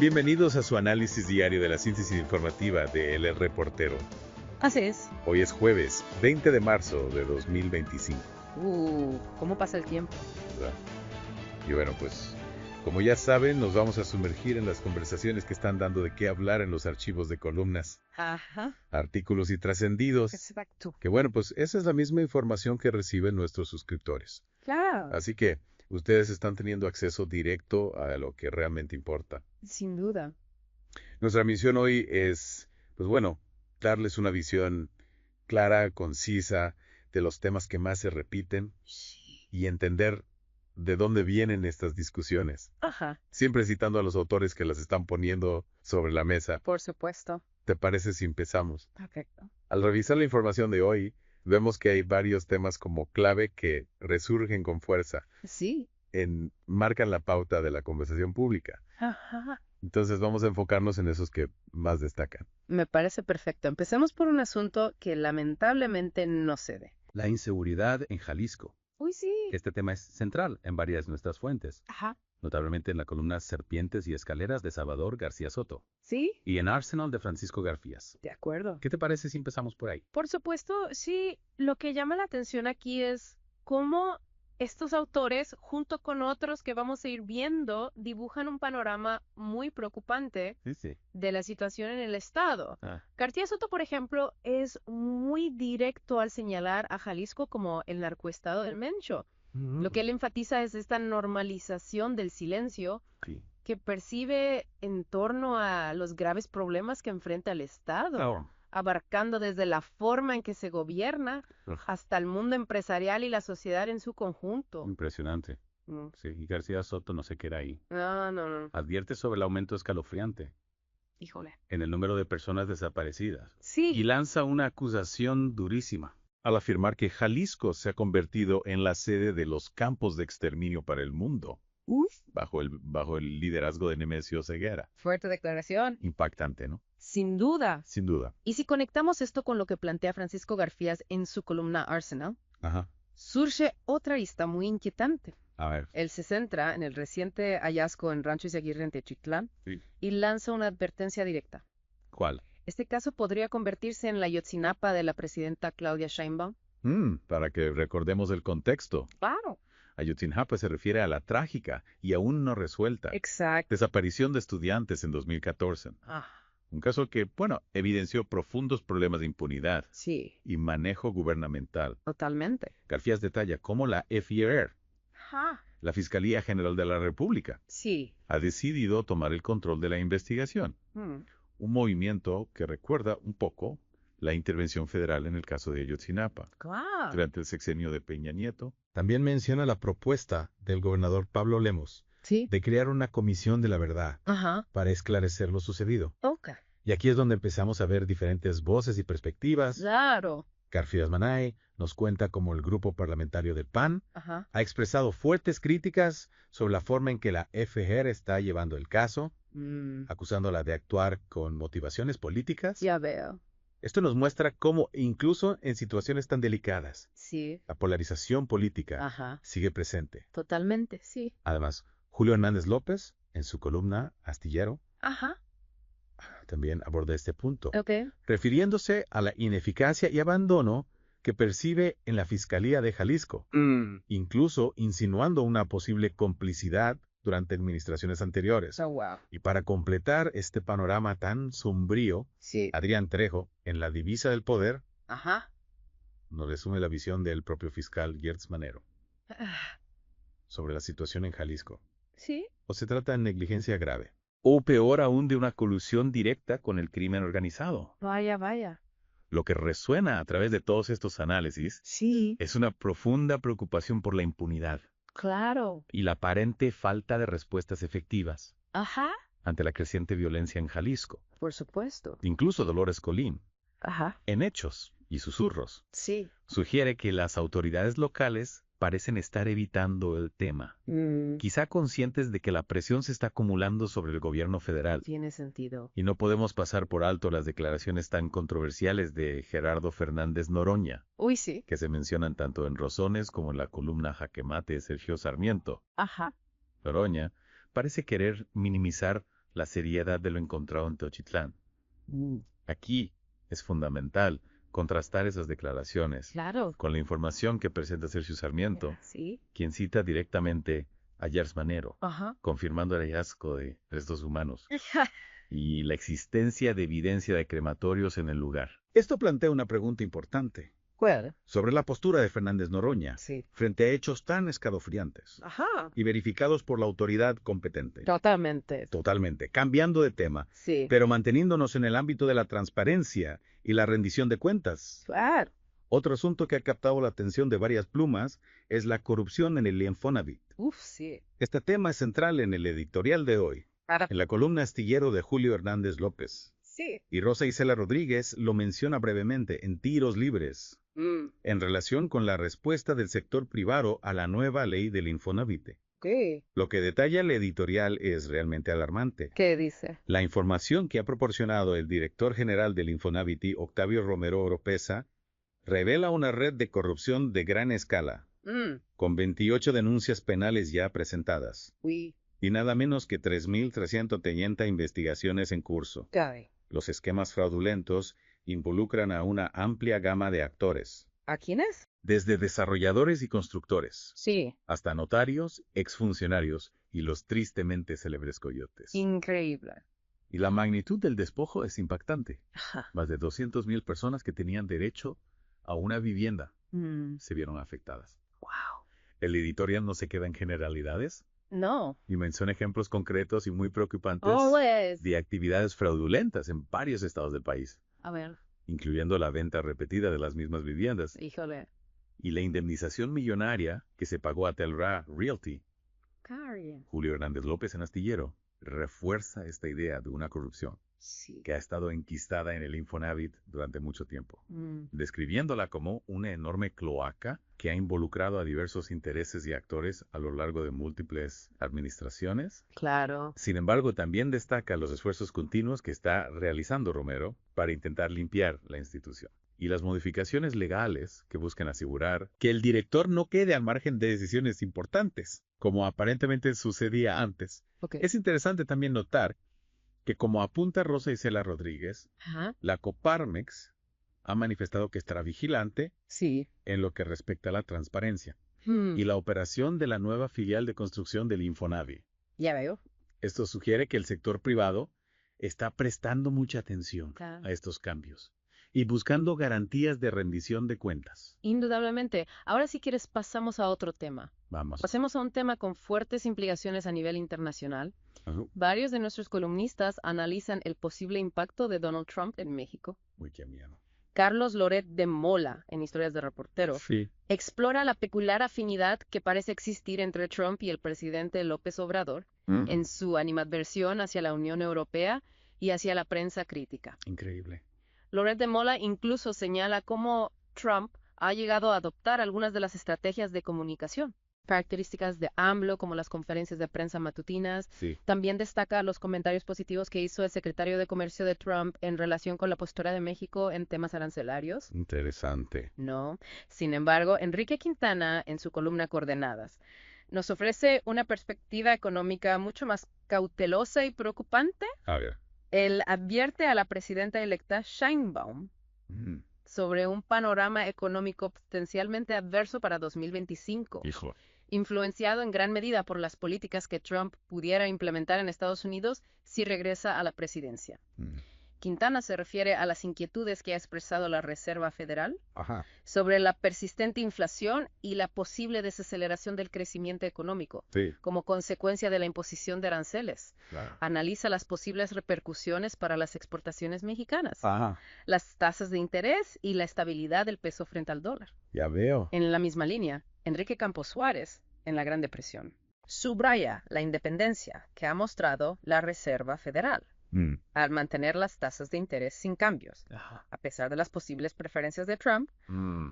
Bienvenidos a su análisis diario de la síntesis informativa de El Reportero. Así es. Hoy es jueves, 20 de marzo de 2025. ¿Cómo pasa el tiempo? ¿Verdad? Y bueno, pues, como ya saben, nos vamos a sumergir en las conversaciones que están dando de qué hablar en los archivos de columnas, Ajá, artículos y trascendidos. exacto. Que bueno, pues esa es la misma información que reciben nuestros suscriptores. Claro, Así que ustedes están teniendo acceso directo a lo que realmente importa. sin duda. Nuestra misión hoy es, pues bueno, darles una visión clara, concisa, de los temas que más se repiten y entender de dónde vienen estas discusiones. Ajá, Siempre citando a los autores que las están poniendo sobre la mesa. por supuesto. ¿Te parece si empezamos? Perfecto. Al revisar la información de hoy, vemos que hay varios temas como clave que resurgen con fuerza, Sí. marcan la pauta de la conversación pública. Ajá. Entonces vamos a enfocarnos en esos que más destacan. Me parece perfecto. Empecemos por un asunto que lamentablemente no cede. La inseguridad en Jalisco. Uy, sí. Este tema es central en varias de nuestras fuentes, Ajá. notablemente en la columna Serpientes y Escaleras de Salvador García Soto ¿Sí? y en Arsenal de Francisco Garfías. De acuerdo. ¿Qué te parece si empezamos por ahí? Por supuesto, sí, lo que llama la atención aquí es cómo estos autores, junto con otros que vamos a ir viendo, dibujan un panorama muy preocupante Sí. de la situación en el Estado. Ah, García Soto, por ejemplo, es muy directo al señalar a Jalisco como el narcoestado del Mencho. Lo que él enfatiza es esta normalización del silencio sí. que percibe en torno a los graves problemas que enfrenta el Estado, Claro. abarcando desde la forma en que se gobierna Ugh, hasta el mundo empresarial y la sociedad en su conjunto. impresionante. Mm. Sí, y García Soto no se queda ahí. No. Advierte sobre el aumento escalofriante Híjole. en el número de personas desaparecidas Sí. y lanza una acusación durísima. Al afirmar que Jalisco se ha convertido en la sede de los campos de exterminio para el mundo, bajo el liderazgo de Nemesio Ceguera. Fuerte declaración. Impactante, ¿no? Sin duda. Sin duda. Y si conectamos esto con lo que plantea Francisco Garfías en su columna Arsenal, Ajá. surge otra arista muy inquietante. A ver. Él se centra en el reciente hallazgo en Rancho Izaguirre en Techitlán Sí. y lanza una advertencia directa. ¿Cuál? Este caso podría convertirse en la Ayotzinapa de la presidenta Claudia Sheinbaum. Para que recordemos el contexto. Claro. Ayotzinapa se refiere a la trágica y aún no resuelta Exacto. desaparición de estudiantes en 2014. Un caso que, bueno, evidenció profundos problemas de impunidad Sí, y manejo gubernamental. totalmente. Garfías detalla cómo la FIR, la Fiscalía General de la República, Sí. ha decidido tomar el control de la investigación. Un movimiento que recuerda un poco la intervención federal en el caso de Ayotzinapa, Claro. durante el sexenio de Peña Nieto. También menciona la propuesta del gobernador Pablo Lemos Sí. de crear una comisión de la verdad Ajá. para esclarecer lo sucedido. Ok. Y aquí es donde empezamos a ver diferentes voces y perspectivas. Claro. Garfías Manay nos cuenta cómo el grupo parlamentario del PAN Ajá. ha expresado fuertes críticas sobre la forma en que la FGR está llevando el caso, acusándola de actuar con motivaciones políticas. Ya veo. Esto nos muestra cómo, incluso en situaciones tan delicadas, Sí. la polarización política Ajá. sigue presente. Totalmente, sí. Además, Julio Hernández López, en su columna Astillero, Ajá. también aborda este punto, Ok. refiriéndose a la ineficacia y abandono que percibe en la Fiscalía de Jalisco, incluso insinuando una posible complicidad durante administraciones anteriores. Oh, wow. Y para completar este panorama tan sombrío, Sí. Adrián Trejo, en La Divisa del Poder, Ajá. nos resume la visión del propio fiscal Gertz Manero sobre la situación en Jalisco. Sí. ¿O se trata de negligencia grave? O peor aún, de una colusión directa con el crimen organizado. Vaya. Lo que resuena a través de todos estos análisis Sí. es una profunda preocupación por la impunidad Claro. Y la aparente falta de respuestas efectivas Ajá. ante la creciente violencia en Jalisco. Por supuesto. incluso Dolores Colín, Ajá. en hechos y susurros, Sí. sugiere que las autoridades locales parecen estar evitando el tema, quizá conscientes de que la presión se está acumulando sobre el gobierno federal. Tiene sentido. Y no podemos pasar por alto las declaraciones tan controversiales de Gerardo Fernández Noroña, Uy, sí. que se mencionan tanto en Rosones como en la columna Jaque Mate de Sergio Sarmiento. Ajá. Noroña parece querer minimizar la seriedad de lo encontrado en Teotitlán. Aquí es fundamental contrastar esas declaraciones Claro. con la información que presenta Sergio Sarmiento, Sí. quien cita directamente a Yers Manero, Ajá. confirmando el hallazgo de restos humanos y la existencia de evidencia de crematorios en el lugar. Esto plantea una pregunta importante ¿Cuál? sobre la postura de Fernández Noroña Sí. frente a hechos tan escalofriantes Ajá. y verificados por la autoridad competente. Totalmente. Totalmente, cambiando de tema, Sí. pero manteniéndonos en el ámbito de la transparencia y la rendición de cuentas. Claro. Otro asunto que ha captado la atención de varias plumas es la corrupción en el Infonavit. Sí. Este tema es central en el editorial de hoy, en la columna Astillero de Julio Hernández López. Sí. Y Rosa Isela Rodríguez lo menciona brevemente en Tiros Libres, en relación con la respuesta del sector privado a la nueva ley del Infonavit. ¿Qué? Lo que detalla el editorial es realmente alarmante. ¿Qué dice? La información que ha proporcionado el director general del Infonavit, Octavio Romero Oropesa, revela una red de corrupción de gran escala, con 28 denuncias penales ya presentadas, Uy. y nada menos que 3.330 investigaciones en curso. Cabe. Los esquemas fraudulentos involucran a una amplia gama de actores, ¿A quiénes? Desde desarrolladores y constructores, Sí. hasta notarios, exfuncionarios y los tristemente célebres coyotes. Increíble. Y la magnitud del despojo es impactante. Ajá. Más de 200,000 personas que tenían derecho a una vivienda se vieron afectadas. Wow. El editorial no se queda en generalidades No. y menciona ejemplos concretos y muy preocupantes Always. de actividades fraudulentas en varios estados del país, A ver. incluyendo la venta repetida de las mismas viviendas Híjole. y la indemnización millonaria que se pagó a Telra Realty. Carrie. Julio Hernández López en Astillero refuerza esta idea de una corrupción Sí. que ha estado enquistada en el Infonavit durante mucho tiempo, describiéndola como una enorme cloaca que ha involucrado a diversos intereses y actores a lo largo de múltiples administraciones. Claro. Sin embargo, también destaca los esfuerzos continuos que está realizando Romero para intentar limpiar la institución y las modificaciones legales que buscan asegurar que el director no quede al margen de decisiones importantes, como aparentemente sucedía antes. Ok. Es interesante también notar que, como apunta Rosa Isela Rodríguez, Ajá. la Coparmex ha manifestado que estará vigilante Sí. en lo que respecta a la transparencia y la operación de la nueva filial de construcción del Infonavit. Ya veo. Esto sugiere que el sector privado está prestando mucha atención Claro. a estos cambios y buscando garantías de rendición de cuentas. Indudablemente. Ahora, si quieres, pasamos a otro tema. Vamos. Pasemos a un tema con fuertes implicaciones a nivel internacional. Ajá. Varios de nuestros columnistas analizan el posible impacto de Donald Trump en México. Uy, qué miedo. Carlos Loret de Mola, en Historias de Reportero, Sí. explora la peculiar afinidad que parece existir entre Trump y el presidente López Obrador en su animadversión hacia la Unión Europea y hacia la prensa crítica. Increíble. Loret de Mola incluso señala cómo Trump ha llegado a adoptar algunas de las estrategias de comunicación, características de AMLO como las conferencias de prensa matutinas. Sí. También destaca los comentarios positivos que hizo el secretario de Comercio de Trump en relación con la postura de México en temas arancelarios. Interesante. No. Sin embargo, Enrique Quintana, en su columna Coordenadas, nos ofrece una perspectiva económica mucho más cautelosa y preocupante. A ver. Él advierte a la presidenta electa Sheinbaum sobre un panorama económico potencialmente adverso para 2025, Hijo. influenciado en gran medida por las políticas que Trump pudiera implementar en Estados Unidos si regresa a la presidencia. Quintana se refiere a las inquietudes que ha expresado la Reserva Federal Ajá. sobre la persistente inflación y la posible desaceleración del crecimiento económico Sí. como consecuencia de la imposición de aranceles. Claro. Analiza las posibles repercusiones para las exportaciones mexicanas, Ajá. las tasas de interés y la estabilidad del peso frente al dólar. Ya veo. En la misma línea, Enrique Campos Suárez, en La Gran Depresión, subraya la independencia que ha mostrado la Reserva Federal al mantener las tasas de interés sin cambios, Ajá. a pesar de las posibles preferencias de Trump.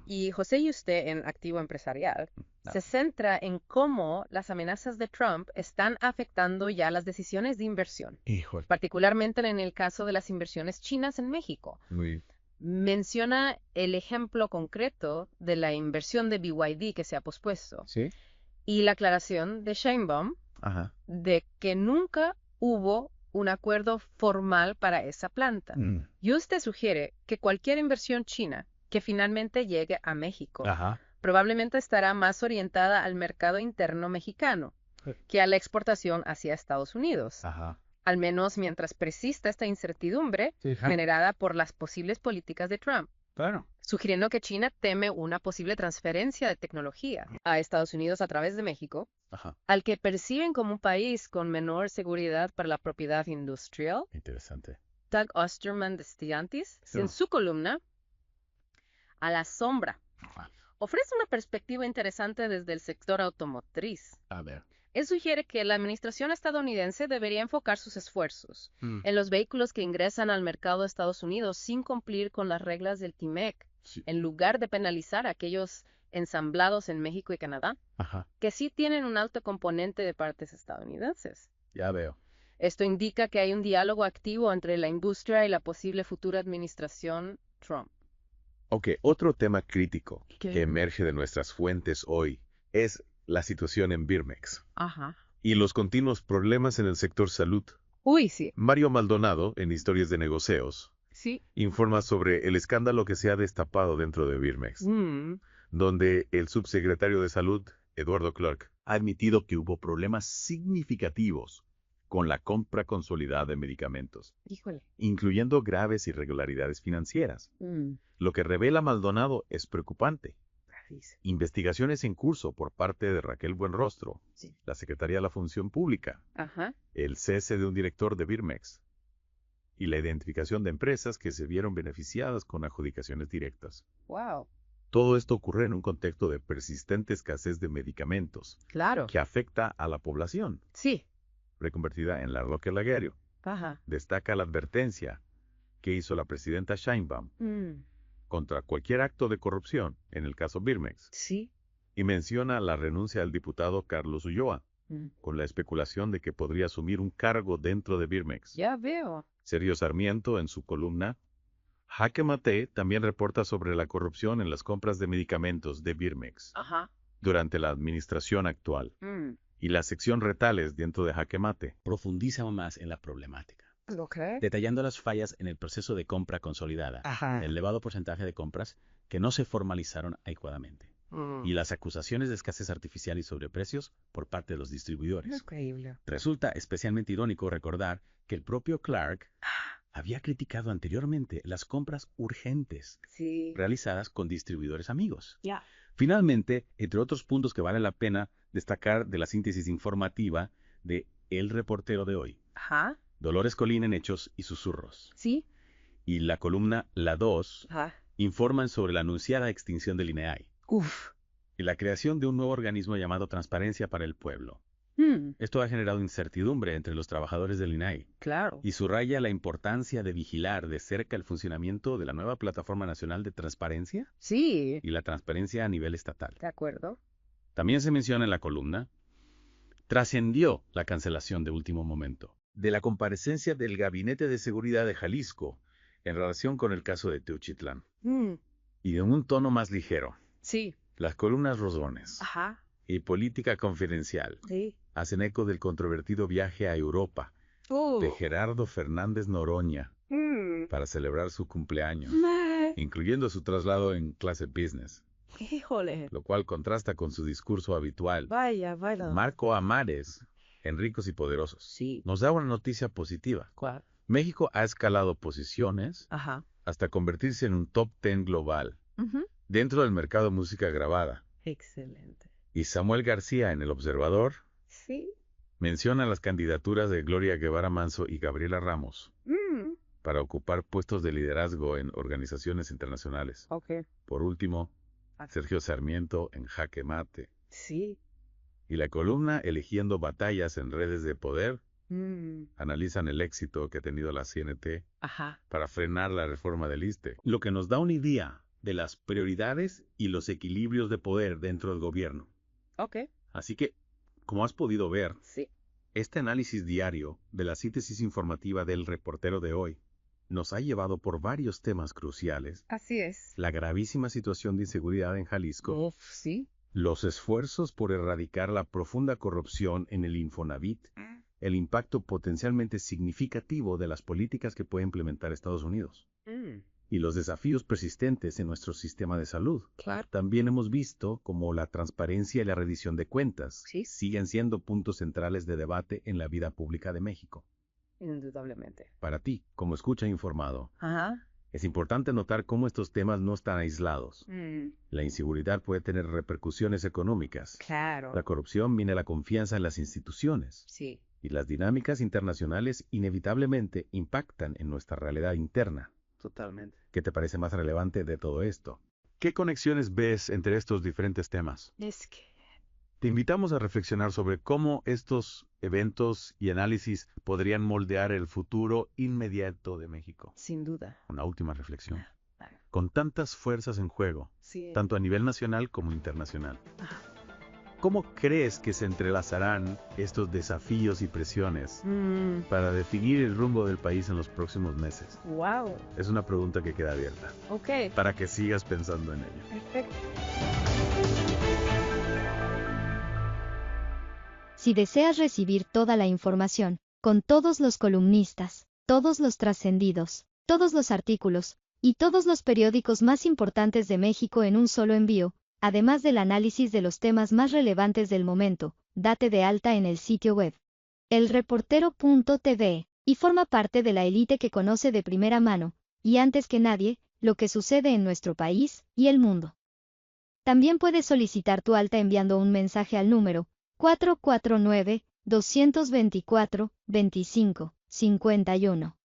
Y José Yuste, en Activo Empresarial, se centra en cómo las amenazas de Trump están afectando ya las decisiones de inversión, Hijo. particularmente en el caso de las inversiones chinas en México. Muy. Menciona el ejemplo concreto de la inversión de BYD que se ha pospuesto Sí. y la aclaración de Sheinbaum Ajá. de que nunca hubo un acuerdo formal para esa planta. Y usted sugiere que cualquier inversión china que finalmente llegue a México probablemente estará más orientada al mercado interno mexicano que a la exportación hacia Estados Unidos. Al menos mientras persista esta incertidumbre generada por las posibles políticas de Trump. Claro. Sugiriendo que China teme una posible transferencia de tecnología a Estados Unidos a través de México, al que perciben como un país con menor seguridad para la propiedad industrial. Interesante. Doug Osterman de Stellantis, en su columna A la sombra, ofrece una perspectiva interesante desde el sector automotriz. A ver. Él sugiere que la administración estadounidense debería enfocar sus esfuerzos en los vehículos que ingresan al mercado de Estados Unidos sin cumplir con las reglas del TIMEC, en lugar de penalizar a aquellos ensamblados en México y Canadá, que sí tienen un alto componente de partes estadounidenses. Ya veo. Esto indica que hay un diálogo activo entre la industria y la posible futura administración Trump. Ok, otro tema crítico que emerge de nuestras fuentes hoy es la situación en Birmex y los continuos problemas en el sector salud. Uy, sí. Mario Maldonado, en Historias de Negocios, informa sobre el escándalo que se ha destapado dentro de Birmex, donde el subsecretario de Salud, Eduardo Clark, ha admitido que hubo problemas significativos con la compra consolidada de medicamentos, incluyendo graves irregularidades financieras. Lo que revela Maldonado es preocupante. Investigaciones en curso por parte de Raquel Buenrostro, la Secretaría de la Función Pública, el cese de un director de Birmex y la identificación de empresas que se vieron beneficiadas con adjudicaciones directas. Wow. Todo esto ocurre en un contexto de persistente escasez de medicamentos que afecta a la población, reconvertida en la Roque Laguerio. Destaca la advertencia que hizo la presidenta Sheinbaum contra cualquier acto de corrupción, en el caso Birmex. Y menciona la renuncia del diputado Carlos Ulloa, con la especulación de que podría asumir un cargo dentro de Birmex. Ya veo. Sergio Sarmiento, en su columna, Jaque Mate, también reporta sobre la corrupción en las compras de medicamentos de Birmex durante la administración actual. Y la sección Retales dentro de Jaque Mate profundiza aún más en la problemática. Detallando las fallas en el proceso de compra consolidada, el elevado porcentaje de compras que no se formalizaron adecuadamente, y las acusaciones de escasez artificial y sobreprecios por parte de los distribuidores. Increíble. Resulta especialmente irónico recordar que el propio Clark había criticado anteriormente las compras urgentes realizadas con distribuidores amigos. Finalmente, entre otros puntos que vale la pena destacar de la síntesis informativa de El Reportero de hoy, Dolores Colín en Hechos y Susurros, y la columna La 2 informan sobre la anunciada extinción del INEAI y la creación de un nuevo organismo llamado Transparencia para el Pueblo. Esto ha generado incertidumbre entre los trabajadores del INEAI y subraya la importancia de vigilar de cerca el funcionamiento de la nueva Plataforma Nacional de Transparencia y la transparencia a nivel estatal. De acuerdo. También se menciona en la columna, trascendió la cancelación de último momento de la comparecencia del Gabinete de Seguridad de Jalisco en relación con el caso de Teuchitlán. Y en un tono más ligero, las columnas Rosones y Política Confidencial hacen eco del controvertido viaje a Europa de Gerardo Fernández Noroña para celebrar su cumpleaños, incluyendo su traslado en clase business. Lo cual contrasta con su discurso habitual. Marco Amares, en Ricos y Poderosos, nos da una noticia positiva. México ha escalado posiciones hasta convertirse en un top 10 global dentro del mercado de música grabada. Excelente. Y Samuel García, en El Observador, menciona las candidaturas de Gloria Guevara Manso y Gabriela Ramos para ocupar puestos de liderazgo en organizaciones internacionales. Por último, Sergio Sarmiento en Jaque Mate. Y la columna Eligiendo Batallas en Redes de Poder analizan el éxito que ha tenido la CNT para frenar la reforma del ISSSTE, lo que nos da una idea de las prioridades y los equilibrios de poder dentro del gobierno. Así que, como has podido ver, este análisis diario de la síntesis informativa del Reportero de hoy nos ha llevado por varios temas cruciales. Así es. La gravísima situación de inseguridad en Jalisco. Los esfuerzos por erradicar la profunda corrupción en el Infonavit el impacto potencialmente significativo de las políticas que puede implementar Estados Unidos. Y los desafíos persistentes en nuestro sistema de salud. Claro. También hemos visto cómo la transparencia y la rendición de cuentas siguen siendo puntos centrales de debate en la vida pública de México. Indudablemente. Para ti, como escucha informado, es importante notar cómo estos temas no están aislados. La inseguridad puede tener repercusiones económicas. Claro. La corrupción mina la confianza en las instituciones. Sí. Y las dinámicas internacionales inevitablemente impactan en nuestra realidad interna. Totalmente. ¿Qué te parece más relevante de todo esto? ¿Qué conexiones ves entre estos diferentes temas? Es que... Te invitamos a reflexionar sobre cómo estos eventos y análisis podrían moldear el futuro inmediato de México. Sin duda. Una última reflexión. Con tantas fuerzas en juego, tanto a nivel nacional como internacional, ¿cómo crees que se entrelazarán estos desafíos y presiones para definir el rumbo del país en los próximos meses? Wow. Es una pregunta que queda abierta. Ok. Para que sigas pensando en ello. Perfecto. Si deseas recibir toda la información, con todos los columnistas, todos los trascendidos, todos los artículos, y todos los periódicos más importantes de México en un solo envío, además del análisis de los temas más relevantes del momento, date de alta en el sitio web elreportero.tv, y forma parte de la élite que conoce de primera mano, y antes que nadie, lo que sucede en nuestro país y el mundo. También puedes solicitar tu alta enviando un mensaje al número 449-224-25-51.